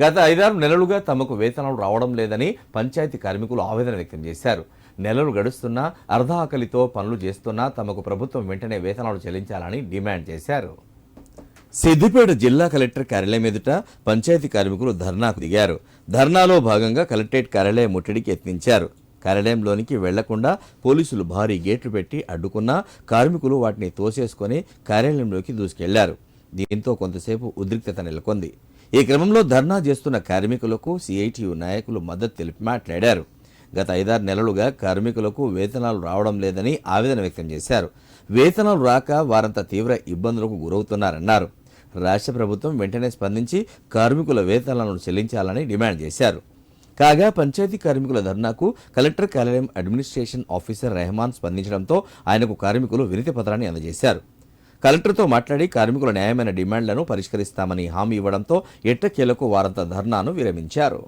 గత 5-6 నెలలుగా తమకు వేతనాలు రావడం లేదని పంచాయతీ కార్మికులు ఆవేదన వ్యక్తం చేశారు. నెలలు గడుస్తున్నా అర్ధ ఆకలితో పనులు చేస్తున్నా తమకు ప్రభుత్వం వెంటనే వేతనాలు చెల్లించాలని డిమాండ్ చేశారు. సిద్దిపేట జిల్లా కలెక్టర్ కార్యాలయం ఎదుట పంచాయతీ కార్మికులు ధర్నాకు దిగారు. ధర్నాలో భాగంగా కలెక్టరేట్ కార్యాలయం ముట్టడికి యత్నించారు. కార్యాలయంలోనికి వెళ్లకుండా పోలీసులు భారీ గేట్లు పెట్టి అడ్డుకున్నా కార్మికులు వాటిని తోసేసుకుని కార్యాలయంలోకి దూసుకెళ్లారు. దీంతో కొంతసేపు ఉద్రిక్తత నెలకొంది. ఈ క్రమంలో ధర్నా చేస్తున్న కార్మికులకు సిఐటియు నాయకులు మద్దతు తెలిపి మాట్లాడారు. గత 5-6 నెలలుగా కార్మికులకు వేతనాలు రావడం లేదని ఆవేదన వ్యక్తం చేశారు. వేతనాలు రాక వారంతా తీవ్ర ఇబ్బందులకు గురవుతున్నారన్నారు. రాష్ట్ర ప్రభుత్వం వెంటనే స్పందించి కార్మికుల వేతనాలను చెల్లించాలని డిమాండ్ చేశారు. కాగా పంచాయతీ కార్మికుల ధర్నాకు కలెక్టర్ కార్యాలయం అడ్మినిస్ట్రేషన్ ఆఫీసర్ రెహమాన్ స్పందించడంతో ఆయనకు కార్మికులు వినతి పత్రాన్ని అందజేశారు. కలెక్టర్తో మాట్లాడి కార్మికుల న్యాయమైన డిమాండ్లను పరిష్కరిస్తామని హామీ ఇవ్వడంతో ఎట్టకేలకు వారంతా ధర్నాను విరమించారు.